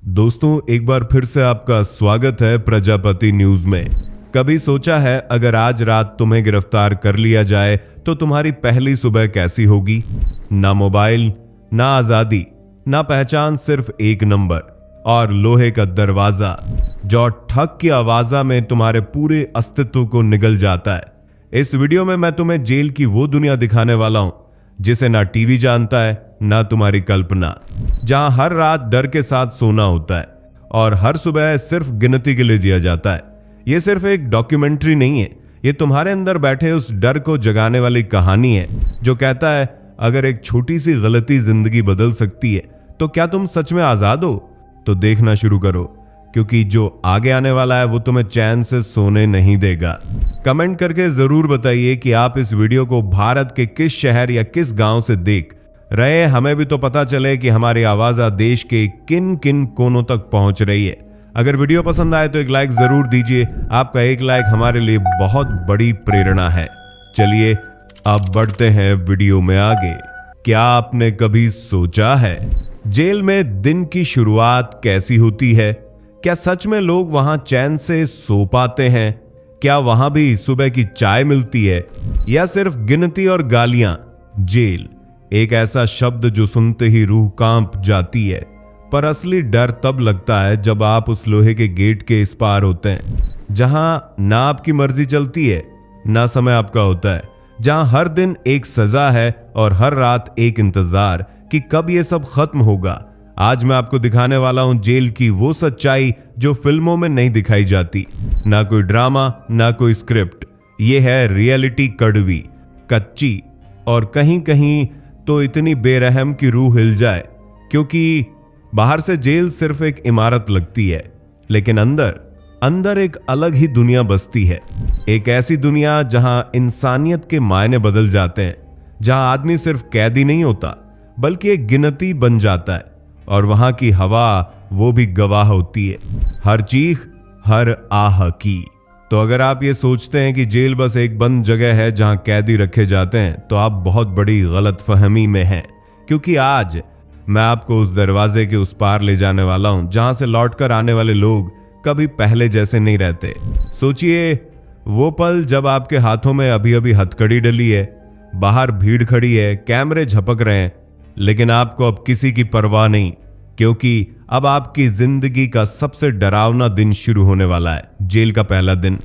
दोस्तों, एक बार फिर से आपका स्वागत है प्रजापति न्यूज में। कभी सोचा है अगर आज रात तुम्हें गिरफ्तार कर लिया जाए तो तुम्हारी पहली सुबह कैसी होगी? ना मोबाइल, ना आजादी, ना पहचान, सिर्फ एक नंबर और लोहे का दरवाजा जो ठक की आवाजा में तुम्हारे पूरे अस्तित्व को निगल जाता है। इस वीडियो में मैं तुम्हें जेल की वो दुनिया दिखाने वाला हूं जिसे ना टीवी जानता है ना तुम्हारी कल्पना, जहां हर रात डर के साथ सोना होता है और हर सुबह सिर्फ गिनती के लिए जिया जाता है। यह सिर्फ एक डॉक्यूमेंट्री नहीं है, ये तुम्हारे अंदर बैठे उस डर को जगाने वाली कहानी है जो कहता है अगर एक छोटी सी गलती जिंदगी बदल सकती है तो क्या तुम सच में आजाद हो? तो देखना शुरू करो, क्योंकि जो आगे आने वाला है वो तुम्हें चैन से सोने नहीं देगा। कमेंट करके जरूर बताइए कि आप इस वीडियो को भारत के किस शहर या किस गांव से देख रहे हैं। हमें भी तो पता चले कि हमारी आवाज देश के किन किन कोनों तक पहुंच रही है। अगर वीडियो पसंद आए तो एक लाइक जरूर दीजिए। आपका एक लाइक हमारे लिए बहुत बड़ी प्रेरणा है। चलिए अब बढ़ते हैं वीडियो में आगे। क्या आपने कभी सोचा है जेल में दिन की शुरुआत कैसी होती है? क्या सच में लोग वहां चैन से सो पाते हैं? क्या वहां भी सुबह की चाय मिलती है या सिर्फ गिनती और गालियां? जेल एक ऐसा शब्द जो सुनते ही रूह कांप जाती है, पर असली डर तब लगता है जब आप उस लोहे के गेट के इस पार होते हैं, जहां ना आपकी मर्जी चलती है ना समय आपका होता है, जहां हर दिन एक सजा है और हर रात एक इंतजार कि कब ये सब खत्म होगा। आज मैं आपको दिखाने वाला हूं जेल की वो सच्चाई जो फिल्मों में नहीं दिखाई जाती। ना कोई ड्रामा, ना कोई स्क्रिप्ट, ये है रियलिटी, कड़वी, कच्ची और कहीं कहीं तो इतनी बेरहम कि रूह हिल जाए। क्योंकि बाहर से जेल सिर्फ एक इमारत लगती है, लेकिन अंदर एक अलग ही दुनिया बसती है। एक ऐसी दुनिया जहां इंसानियत के मायने बदल जाते हैं, जहां आदमी सिर्फ कैदी नहीं होता बल्कि एक गिनती बन जाता है और वहां की हवा वो भी गवाह होती है, हर चीख, हर आह की। तो अगर आप ये सोचते हैं कि जेल बस एक बंद जगह है जहां कैदी रखे जाते हैं तो आप बहुत बड़ी गलतफहमी में हैं, क्योंकि आज मैं आपको उस दरवाजे के उस पार ले जाने वाला हूं जहां से लौटकर आने वाले लोग कभी पहले जैसे नहीं रहते। सोचिए वो पल जब आपके हाथों में अभी अभी हथकड़ी डली है, बाहर भीड़ खड़ी है, कैमरे झपक रहे हैं, लेकिन आपको अब किसी की परवाह नहीं, क्योंकि अब आपकी जिंदगी का सबसे डरावना दिन शुरू होने वाला है। जेल का पहला दिन।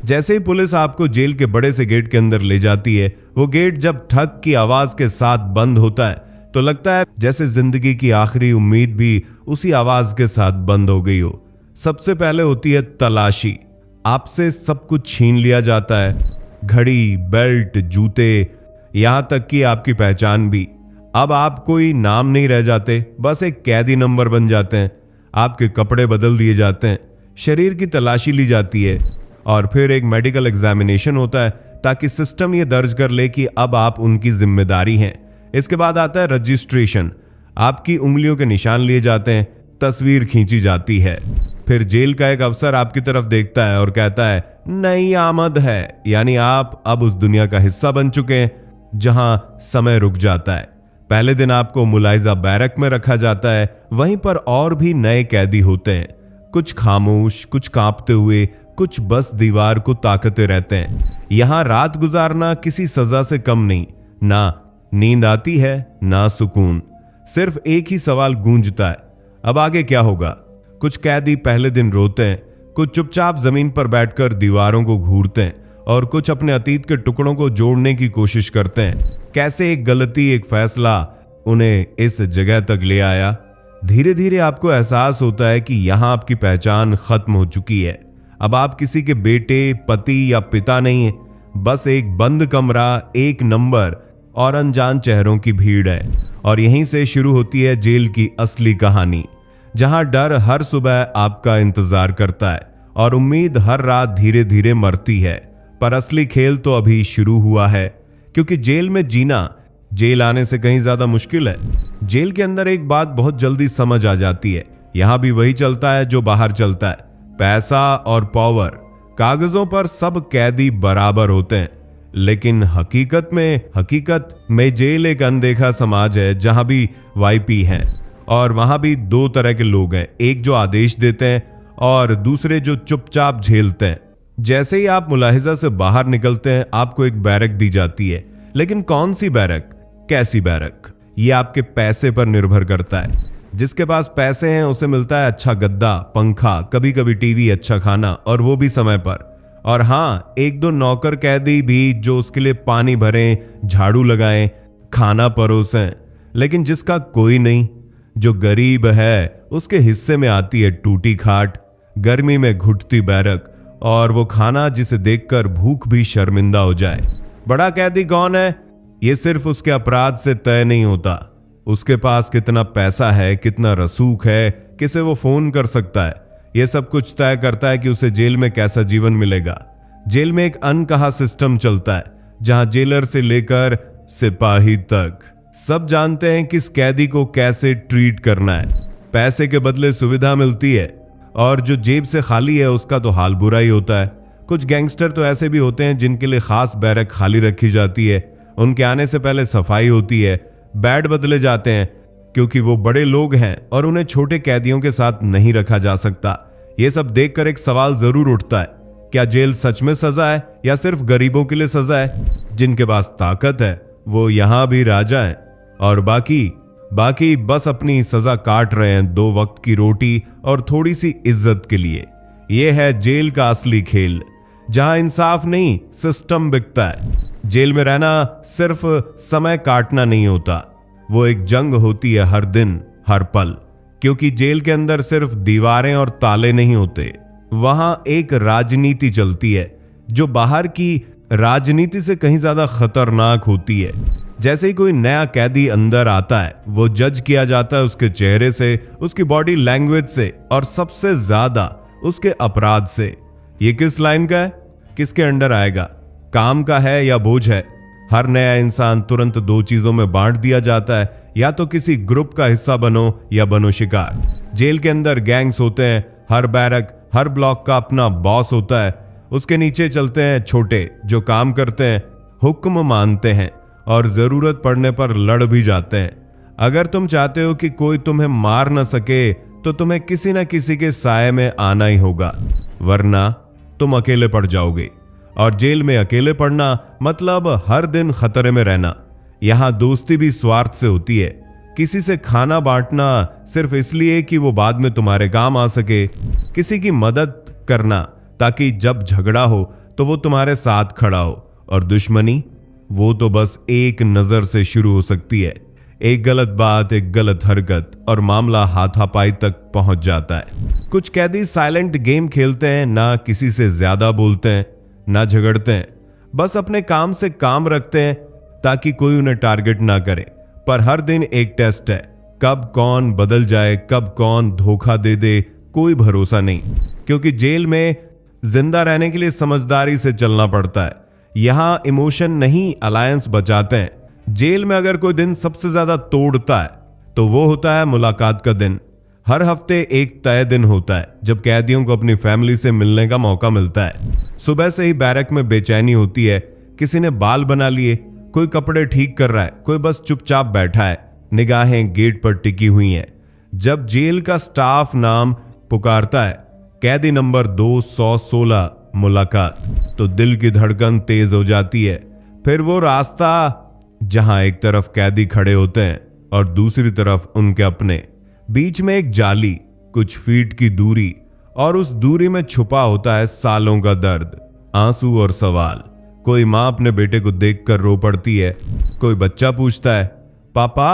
जैसे ही पुलिस आपको जेल के बड़े से गेट के अंदर ले जाती है, वो गेट जब ठक की आवाज के साथ बंद होता है तो लगता है जैसे जिंदगी की आखिरी उम्मीद भी उसी आवाज के साथ बंद हो गई हो। सबसे पहले होती है तलाशी। आपसे सब कुछ छीन लिया जाता है, घड़ी, बेल्ट, जूते, यहां तक कि आपकी पहचान भी। अब आप कोई नाम नहीं रह जाते, बस एक कैदी नंबर बन जाते हैं। आपके कपड़े बदल दिए जाते हैं, शरीर की तलाशी ली जाती है और फिर एक मेडिकल एग्जामिनेशन होता है ताकि सिस्टम ये दर्ज कर ले कि अब आप उनकी जिम्मेदारी हैं। इसके बाद आता है रजिस्ट्रेशन। आपकी उंगलियों के निशान लिए जाते हैं, तस्वीर खींची जाती है। फिर जेल का एक अफसर आपकी तरफ देखता है और कहता है नई आमद है, यानी आप अब उस दुनिया का हिस्सा बन चुके हैं जहां समय रुक जाता है। पहले दिन आपको मुलाइजा बैरक में रखा जाता है, वहीं पर और भी नए कैदी होते हैं, कुछ खामोश, कुछ कांपते हुए, कुछ बस दीवार को ताकते रहते हैं। यहां रात गुजारना किसी सजा से कम नहीं। ना नींद आती है ना सुकून, सिर्फ एक ही सवाल गूंजता है, अब आगे क्या होगा? कुछ कैदी पहले दिन रोते हैं, कुछ चुपचाप जमीन पर बैठकर दीवारों को घूरते हैं और कुछ अपने अतीत के टुकड़ों को जोड़ने की कोशिश करते हैं। कैसे एक गलती, एक फैसला उन्हें इस जगह तक ले आया। धीरे धीरे आपको एहसास होता है कि यहां आपकी पहचान खत्म हो चुकी है। अब आप किसी के बेटे, पति या पिता नहीं है, बस एक बंद कमरा, एक नंबर और अनजान चेहरों की भीड़ है। और यहीं से शुरू होती है जेल की असली कहानी, जहां डर हर सुबह आपका इंतजार करता है और उम्मीद हर रात धीरे धीरे मरती है। पर असली खेल तो अभी शुरू हुआ है, क्योंकि जेल में जीना जेल आने से कहीं ज्यादा मुश्किल है। जेल के अंदर एक बात बहुत जल्दी समझ आ जाती है, यहां भी वही चलता है जो बाहर चलता है, पैसा और पावर। कागजों पर सब कैदी बराबर होते हैं, लेकिन हकीकत में जेल एक अनदेखा समाज है जहां भी वाईपी हैं और वहां भी दो तरह के लोग हैं, एक जो आदेश देते हैं और दूसरे जो चुपचाप झेलते हैं। जैसे ही आप मुलाहिजा से बाहर निकलते हैं आपको एक बैरक दी जाती है, लेकिन कौन सी बैरक, कैसी बैरक, ये आपके पैसे पर निर्भर करता है। जिसके पास पैसे हैं उसे मिलता है अच्छा गद्दा, पंखा, कभी कभी टीवी, अच्छा खाना, और वो भी समय पर। और हाँ, एक दो नौकर कैदी भी जो उसके लिए पानी भरें, झाड़ू लगाएं, खाना परोसें। लेकिन जिसका कोई नहीं, जो गरीब है, उसके हिस्से में आती है टूटी खाट, गर्मी में घुटती बैरक और वो खाना जिसे देखकर भूख भी शर्मिंदा हो जाए। बड़ा कैदी कौन है, ये सिर्फ उसके अपराध से तय नहीं होता। उसके पास कितना पैसा है, कितना रसूख है, किसे वो फोन कर सकता है, ये सब कुछ तय करता है कि उसे जेल में कैसा जीवन मिलेगा। जेल में एक अनकहा सिस्टम चलता है जहां जेलर से लेकर सिपाही तक सब जानते हैं किस कैदी को कैसे ट्रीट करना है। पैसे के बदले सुविधा मिलती है और जो जेब से खाली है उसका तो हाल बुरा ही होता है। कुछ गैंगस्टर तो ऐसे भी होते हैं जिनके लिए खास बैरक खाली रखी जाती है, उनके आने से पहले सफाई होती है, बेड बदले जाते हैं क्योंकि वो बड़े लोग हैं और उन्हें छोटे कैदियों के साथ नहीं रखा जा सकता। ये सब देखकर एक सवाल जरूर उठता है, क्या जेल सच में सजा है या सिर्फ गरीबों के लिए सजा है? जिनके पास ताकत है वो यहां भी राजा हैं और बाकी बस अपनी सजा काट रहे हैं 2 वक्त की रोटी और थोड़ी सी इज्जत के लिए। यह है जेल का असली खेल, जहां इंसाफ नहीं सिस्टम बिकता है। जेल में रहना सिर्फ समय काटना नहीं होता, वो एक जंग होती है हर दिन हर पल, क्योंकि जेल के अंदर सिर्फ दीवारें और ताले नहीं होते, वहां एक राजनीति चलती है जो बाहर की राजनीति से कहीं ज्यादा खतरनाक होती है। जैसे ही कोई नया कैदी अंदर आता है वो जज किया जाता है उसके चेहरे से, उसकी बॉडी लैंग्वेज से और सबसे ज्यादा उसके अपराध से। ये किस लाइन का है, किसके अंडर आएगा, काम का है या बोझ है। हर नया इंसान तुरंत 2 चीजों में बांट दिया जाता है, या तो किसी ग्रुप का हिस्सा बनो या बनो शिकार। जेल के अंदर गैंग्स होते हैं, हर बैरक हर ब्लॉक का अपना बॉस होता है, उसके नीचे चलते हैं छोटे जो काम करते हैं, हुक्म मानते हैं और जरूरत पड़ने पर लड़ भी जाते हैं। अगर तुम चाहते हो कि कोई तुम्हें मार न सके तो तुम्हें किसी न किसी के साए में आना ही होगा, वरना तुम अकेले पड़ जाओगे। और जेल में अकेले पड़ना मतलब हर दिन खतरे में रहना। यहां दोस्ती भी स्वार्थ से होती है, किसी से खाना बांटना सिर्फ इसलिए कि वो बाद में तुम्हारे काम आ सके, किसी की मदद करना ताकि जब झगड़ा हो तो वो तुम्हारे साथ खड़ा हो, और दुश्मनी वो तो बस एक नजर से शुरू हो सकती है। एक गलत बात, एक गलत हरकत और मामला हाथापाई तक पहुंच जाता है। कुछ कैदी साइलेंट गेम खेलते हैं, ना किसी से ज्यादा बोलते हैं ना झगड़ते हैं, बस अपने काम से काम रखते हैं ताकि कोई उन्हें टारगेट ना करे। पर हर दिन एक टेस्ट है, कब कौन बदल जाए, कब कौन धोखा दे दे, कोई भरोसा नहीं। क्योंकि जेल में जिंदा रहने के लिए समझदारी से चलना पड़ता है। यहां इमोशन नहीं अलायंस बचाते हैं। जेल में अगर कोई दिन सबसे ज्यादा तोड़ता है तो वो होता है मुलाकात का दिन। हर हफ्ते एक तय दिन होता है जब कैदियों को अपनी फैमिली से मिलने का मौका मिलता है। सुबह से ही बैरक में बेचैनी होती है, किसी ने बाल बना लिए, कोई कपड़े ठीक कर रहा है, कोई बस चुपचाप बैठा है, निगाहें गेट पर टिकी हुई हैं। जब जेल का स्टाफ नाम पुकारता है, कैदी नंबर 216 मुलाकात, तो दिल की धड़कन तेज हो जाती है। फिर वो रास्ता जहां एक तरफ कैदी खड़े होते हैं और दूसरी तरफ उनके अपने, बीच में एक जाली, कुछ फीट की दूरी, और उस दूरी में छुपा होता है सालों का दर्द, आंसू और सवाल। कोई माँ अपने बेटे को देखकर रो पड़ती है, कोई बच्चा पूछता है, पापा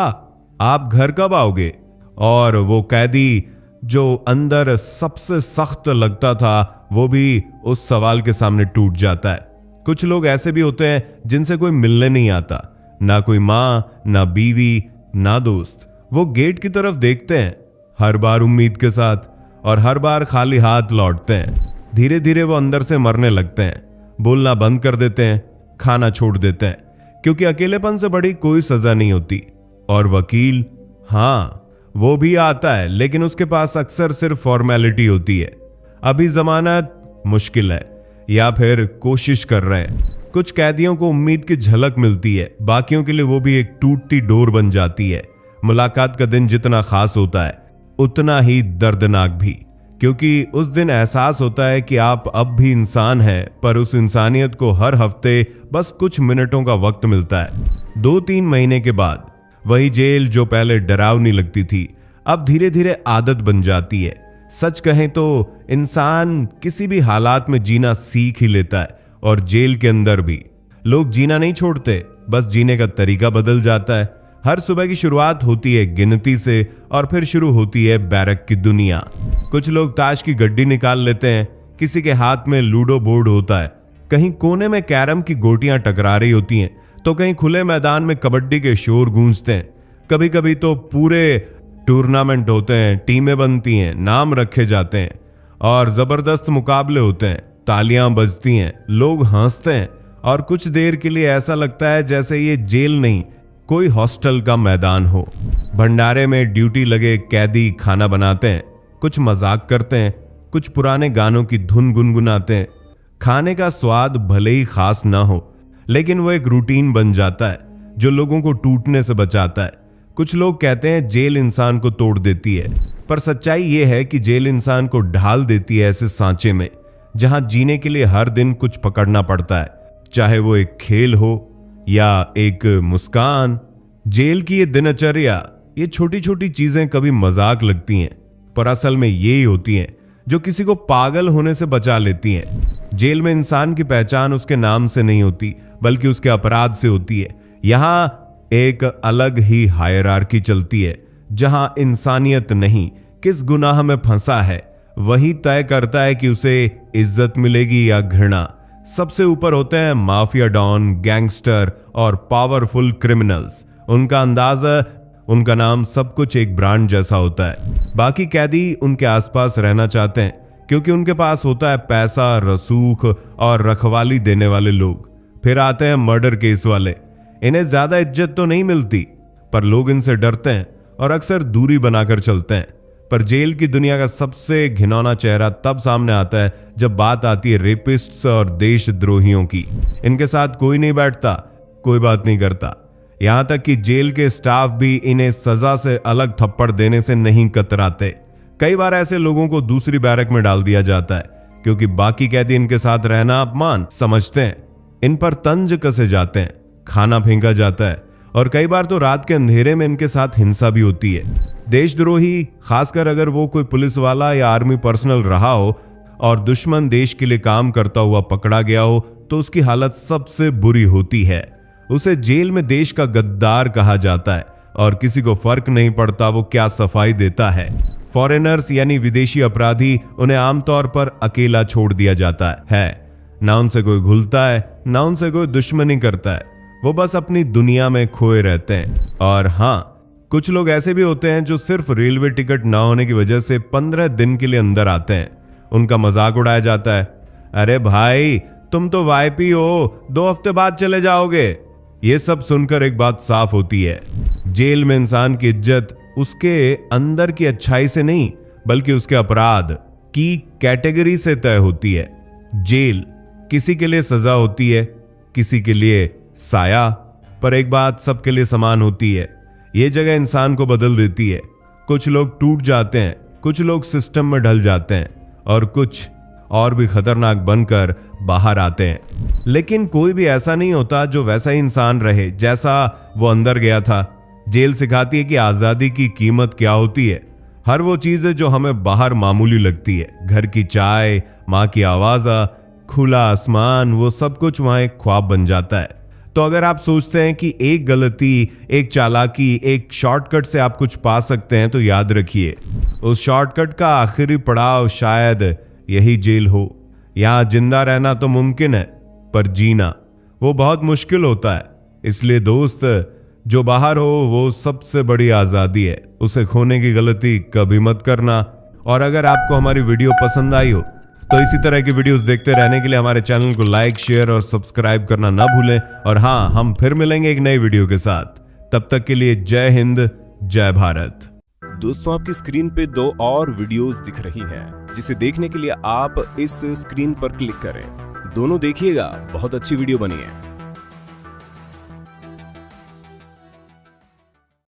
आप घर कब आओगे? और वो कैदी जो अंदर सबसे सख्त लगता था वो भी उस सवाल के सामने टूट जाता है। कुछ लोग ऐसे भी होते हैं जिनसे कोई मिलने नहीं आता, ना कोई माँ, ना बीवी, ना दोस्त। वो गेट की तरफ देखते हैं हर बार उम्मीद के साथ, और हर बार खाली हाथ लौटते हैं। धीरे धीरे वो अंदर से मरने लगते हैं, बोलना बंद कर देते हैं, खाना छोड़ देते हैं, क्योंकि अकेलेपन से बड़ी कोई सजा नहीं होती। और वकील, हाँ वो भी आता है, लेकिन उसके पास अक्सर सिर्फ फॉर्मेलिटी होती है। अभी जमानत मुश्किल है या फिर कोशिश कर रहे हैं, कुछ कैदियों को उम्मीद की झलक मिलती है, बाकियों के लिए वो भी एक टूटती डोर बन जाती है। मुलाकात का दिन जितना खास होता है उतना ही दर्दनाक भी, क्योंकि उस दिन एहसास होता है कि आप अब भी इंसान हैं, पर उस इंसानियत को हर हफ्ते बस कुछ मिनटों का वक्त मिलता है। 2-3 महीने के बाद वही जेल जो पहले डरावनी लगती थी अब धीरे धीरे आदत बन जाती है। सच कहें तो इंसान किसी भी हालात में जीना सीख ही लेता है, और जेल के अंदर भी लोग जीना नहीं छोड़ते, बस जीने का तरीका बदल जाता है। हर सुबह की शुरुआत होती है गिनती से, और फिर शुरू होती है बैरक की दुनिया। कुछ लोग ताश की गड्डी निकाल लेते हैं, किसी के हाथ में लूडो बोर्ड होता है, कहीं कोने में कैरम की गोटियां टकरा रही होती हैं, तो कहीं खुले मैदान में कबड्डी के शोर गूंजते हैं। कभी कभी तो पूरे टूर्नामेंट होते हैं, टीमें बनती हैं, नाम रखे जाते हैं और जबरदस्त मुकाबले होते हैं, तालियां बजती हैं, लोग हंसते हैं, और कुछ देर के लिए ऐसा लगता है जैसे ये जेल नहीं कोई हॉस्टल का मैदान हो। भंडारे में ड्यूटी लगे कैदी खाना बनाते हैं, कुछ मजाक करते हैं, कुछ पुराने गानों की धुन गुनगुनाते हैं। खाने का स्वाद भले ही खास ना हो, लेकिन वो एक रूटीन बन जाता है जो लोगों को टूटने से बचाता है। कुछ लोग कहते हैं जेल इंसान को तोड़ देती है, पर सच्चाई ये है कि जेल इंसान को ढाल देती है ऐसे सांचे में जहां जीने के लिए हर दिन कुछ पकड़ना पड़ता है, चाहे वो एक खेल हो या एक मुस्कान। जेल की ये दिनचर्या, ये छोटी छोटी चीजें कभी मजाक लगती हैं, पर असल में यही होती हैं जो किसी को पागल होने से बचा लेती हैं। जेल में इंसान की पहचान उसके नाम से नहीं होती, बल्कि उसके अपराध से होती है। यहां एक अलग ही हायरार्की चलती है, जहां इंसानियत नहीं, किस गुनाह में फंसा है वही तय करता है कि उसे इज्जत मिलेगी या घृणा। सबसे ऊपर होते हैं माफिया डॉन, गैंगस्टर और पावरफुल क्रिमिनल्स। उनका अंदाजा, उनका नाम, सब कुछ एक ब्रांड जैसा होता है। बाकी कैदी उनके आसपास रहना चाहते हैं, क्योंकि उनके पास होता है पैसा, रसूख और रखवाली देने वाले लोग। फिर आते हैं मर्डर केस वाले। इन्हें ज्यादा इज्जत तो नहीं मिलती, पर लोग इनसे डरते हैं और अक्सर दूरी बनाकर चलते हैं। पर जेल की दुनिया का सबसे घिनौना चेहरा तब सामने आता है जब बात आती है रेपिस्ट्स और देशद्रोहियों की। इनके साथ कोई नहीं बैठता, कोई बात नहीं करता, यहां तक कि जेल के स्टाफ भी इन्हें सजा से अलग थप्पड़ देने से नहीं कतराते। कई बार ऐसे लोगों को दूसरी बैरक में डाल दिया जाता है, क्योंकि बाकी कैदी इनके साथ रहना अपमान समझते हैं। इन पर तंज कसे जाते हैं, खाना फेंका जाता है, और कई बार तो रात के अंधेरे में इनके साथ हिंसा भी होती है। देशद्रोही, खासकर अगर वो कोई पुलिस वाला या आर्मी पर्सनल रहा हो और दुश्मन देश के लिए काम करता हुआ पकड़ा गया हो, तो उसकी हालत सबसे बुरी होती है। उसे जेल में देश का गद्दार कहा जाता है, और किसी को फर्क नहीं पड़ता वो क्या सफाई देता है। फॉरेनर्स यानी विदेशी अपराधी, उन्हें आमतौर पर अकेला छोड़ दिया जाता है। ना उनसे कोई घुलता है, ना उनसे कोई दुश्मनी करता है, वो बस अपनी दुनिया में खोए रहते हैं। और हाँ, कुछ लोग ऐसे भी होते हैं जो सिर्फ रेलवे टिकट ना होने की वजह से 15 दिन के लिए अंदर आते हैं। उनका मजाक उड़ाया जाता है, अरे भाई तुम तो वाईपी हो, 2 हफ्ते बाद चले जाओगे। ये सब सुनकर एक बात साफ होती है, जेल में इंसान की इज्जत उसके अंदर की अच्छाई से नहीं, बल्कि उसके अपराध की कैटेगरी से तय होती है। जेल किसी के लिए सजा होती है, किसी के लिए साया, पर एक बात सबके लिए समान होती है, ये जगह इंसान को बदल देती है। कुछ लोग टूट जाते हैं, कुछ लोग सिस्टम में ढल जाते हैं, और कुछ और भी खतरनाक बनकर बाहर आते हैं। लेकिन कोई भी ऐसा नहीं होता जो वैसा ही इंसान रहे जैसा वो अंदर गया था। जेल सिखाती है कि आजादी की कीमत क्या होती है। हर वो चीजें जो हमें बाहर मामूली लगती है, घर की चाय, माँ की आवाज़, खुला आसमान, वो सब कुछ वहां एक ख्वाब बन जाता है। तो अगर आप सोचते हैं कि एक गलती, एक चालाकी, एक शॉर्टकट से आप कुछ पा सकते हैं, तो याद रखिए उस शॉर्टकट का आखिरी पड़ाव शायद यही जेल हो। यहां जिंदा रहना तो मुमकिन है, पर जीना वो बहुत मुश्किल होता है। इसलिए दोस्त, जो बाहर हो वो सबसे बड़ी आजादी है, उसे खोने की गलती कभी मत करना। और अगर आपको हमारी वीडियो पसंद आई हो तो इसी तरह की वीडियोस देखते रहने के लिए हमारे चैनल को लाइक, शेयर और सब्सक्राइब करना ना भूलें। और हाँ, हम फिर मिलेंगे एक नई वीडियो के साथ। तब तक के लिए जय हिंद, जय भारत। दोस्तों, आपकी स्क्रीन पे 2 और वीडियोस दिख रही हैं, जिसे देखने के लिए आप इस स्क्रीन पर क्लिक करें। दोनों देखिएगा, बहुत अच्छी वीडियो बनी है।